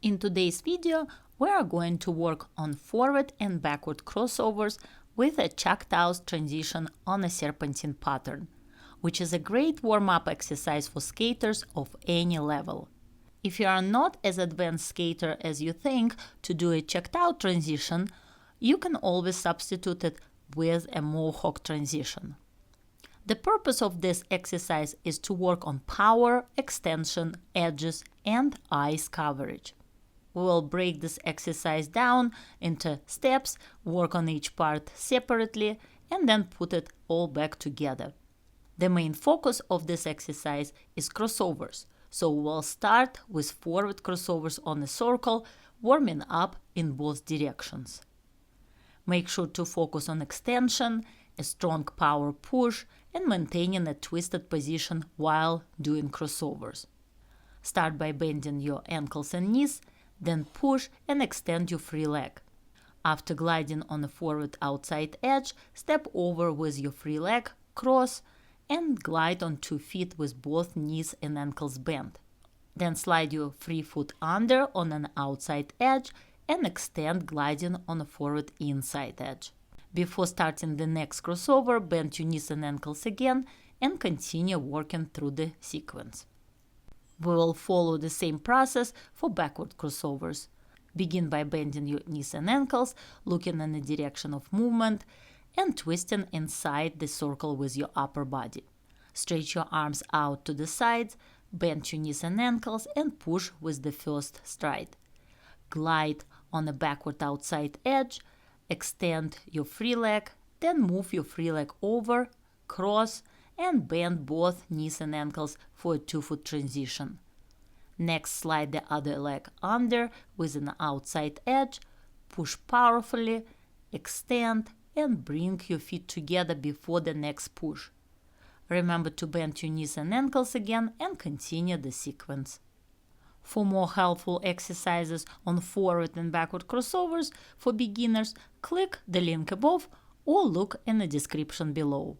In today's video, we are going to work on forward and backward crossovers with a Choctaw transition on a serpentine pattern, which is a great warm-up exercise for skaters of any level. If you are not as advanced skater as you think to do a Choctaw transition, you can always substitute it with a Mohawk transition. The purpose of this exercise is to work on power, extension, edges, and ice coverage. We will break this exercise down into steps, work on each part separately, and then put it all back together. The main focus of this exercise is crossovers, so we'll start with forward crossovers on a circle, warming up in both directions. Make sure to focus on extension, a strong power push, and maintaining a twisted position while doing crossovers. Start by bending your ankles and knees, then push and extend your free leg. After gliding on the forward outside edge, step over with your free leg, cross, and glide on 2 feet with both knees and ankles bent. Then slide your free foot under on an outside edge and extend gliding on a forward inside edge. Before starting the next crossover, bend your knees and ankles again and continue working through the sequence. We will follow the same process for backward crossovers. Begin by bending your knees and ankles, looking in the direction of movement, and twisting inside the circle with your upper body. Stretch your arms out to the sides, bend your knees and ankles, and push with the first stride. Glide on the backward outside edge, extend your free leg, then move your free leg over, cross, and bend both knees and ankles for a 2-foot transition. Next, slide the other leg under with an outside edge, push powerfully, extend, and bring your feet together before the next push. Remember to bend your knees and ankles again and continue the sequence. For more helpful exercises on forward and backward crossovers for beginners, click the link above or look in the description below.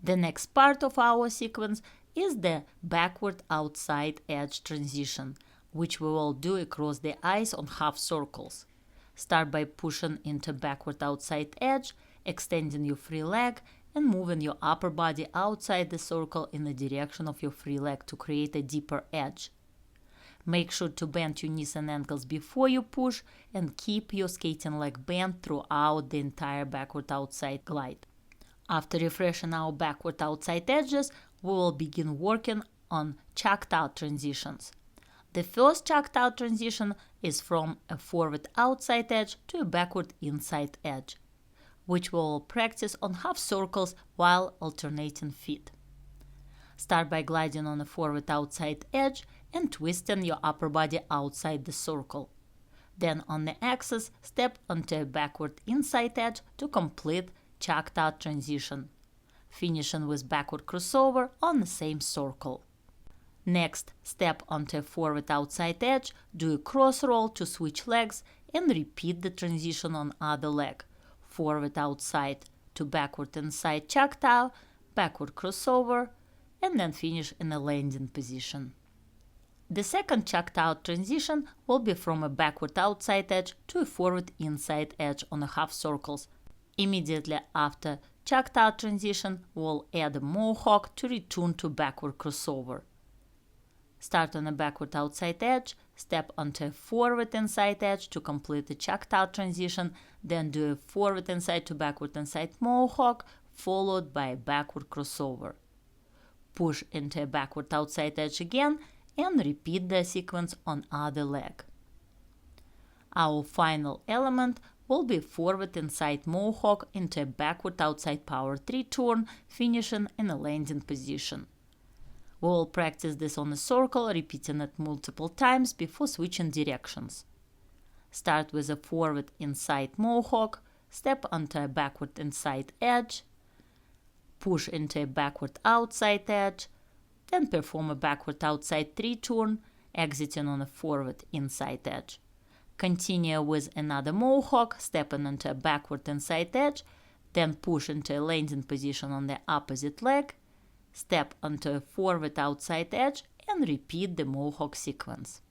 The next part of our sequence is the backward outside edge transition, which we will do across the ice on half circles. Start by pushing into backward outside edge, extending your free leg, and moving your upper body outside the circle in the direction of your free leg to create a deeper edge. Make sure to bend your knees and ankles before you push and keep your skating leg bent throughout the entire backward outside glide. After refreshing our backward outside edges, we will begin working on Choctaw transitions. The first Choctaw transition is from a forward outside edge to a backward inside edge, which we will practice on half circles while alternating feet. Start by gliding on a forward outside edge and twisting your upper body outside the circle. Then on the axis, step onto a backward inside edge to complete Choctaw transition, finishing with backward crossover on the same circle. Next, step onto a forward outside edge, do a cross roll to switch legs, and repeat the transition on other leg. Forward outside to backward inside Choctaw, backward crossover, and then finish in a landing position. The second Choctaw transition will be from a backward outside edge to a forward inside edge on a half circles. Immediately after Choctaw transition, we'll add a Mohawk to return to backward crossover. Start on a backward outside edge, step onto a forward inside edge to complete the Choctaw transition, then do a forward inside to backward inside Mohawk, followed by a backward crossover. Push into a backward outside edge again and repeat the sequence on other leg. Our final element will be forward inside Mohawk into a backward outside power 3 turn, finishing in a landing position. We will practice this on a circle, repeating it multiple times before switching directions. Start with a forward inside Mohawk, step onto a backward inside edge, push into a backward outside edge, then perform a backward outside 3 turn, exiting on a forward inside edge. Continue with another Mohawk, stepping into a backward inside edge, then push into a landing position on the opposite leg, step onto a forward outside edge, and repeat the Mohawk sequence.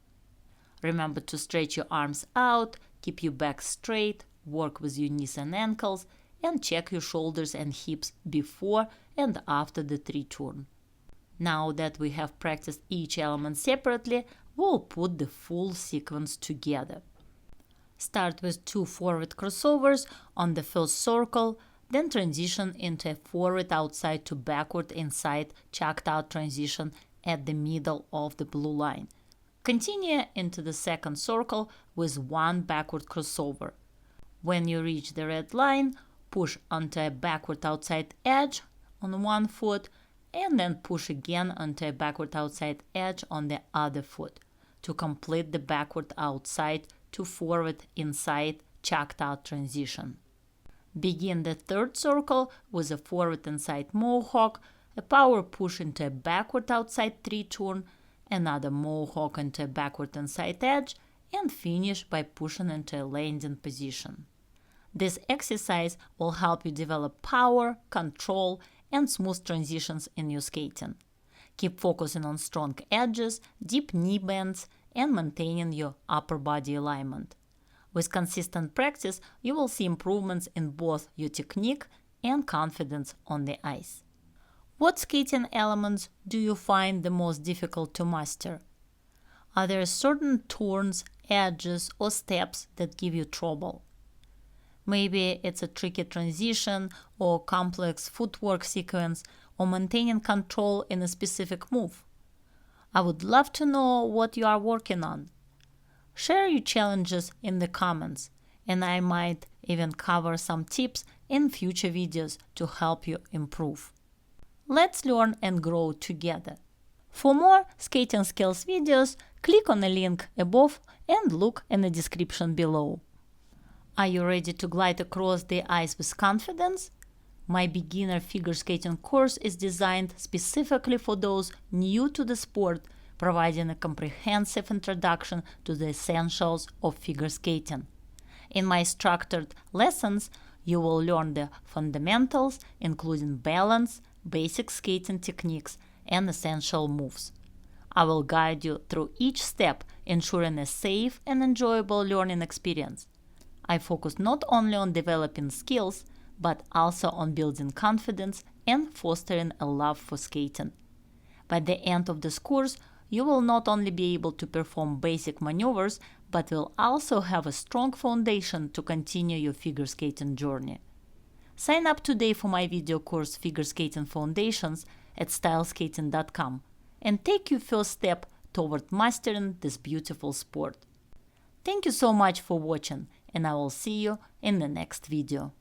Remember to stretch your arms out, keep your back straight, work with your knees and ankles, and check your shoulders and hips before and after the tree turn. Now that we have practiced each element separately, we'll put the full sequence together. Start with 2 forward crossovers on the first circle, then transition into a forward outside to backward inside Choctaw transition at the middle of the blue line. Continue into the second circle with 1 backward crossover. When you reach the red line, push onto a backward outside edge on one foot and then push again onto a backward outside edge on the other foot to complete the backward outside to forward inside Choctaw transition. Begin the third circle with a forward inside Mohawk, a power push into a backward outside tree turn, another Mohawk into a backward inside edge, and finish by pushing into a landing position. This exercise will help you develop power, control, and smooth transitions in your skating. Keep focusing on strong edges, deep knee bends, and maintaining your upper body alignment. With consistent practice, you will see improvements in both your technique and confidence on the ice. What skating elements do you find the most difficult to master? Are there certain turns, edges, or steps that give you trouble? Maybe it's a tricky transition or complex footwork sequence or maintaining control in a specific move. I would love to know what you are working on. Share your challenges in the comments, and I might even cover some tips in future videos to help you improve. Let's learn and grow together. For more skating skills videos, click on the link above and look in the description below. Are you ready to glide across the ice with confidence? My beginner figure skating course is designed specifically for those new to the sport, providing a comprehensive introduction to the essentials of figure skating. In my structured lessons, you will learn the fundamentals, including balance, basic skating techniques, and essential moves. I will guide you through each step, ensuring a safe and enjoyable learning experience. I focus not only on developing skills, but also on building confidence and fostering a love for skating. By the end of this course, you will not only be able to perform basic maneuvers, but will also have a strong foundation to continue your figure skating journey. Sign up today for my video course Figure Skating Foundations at styleskating.com and take your first step toward mastering this beautiful sport. Thank you so much for watching, and I will see you in the next video.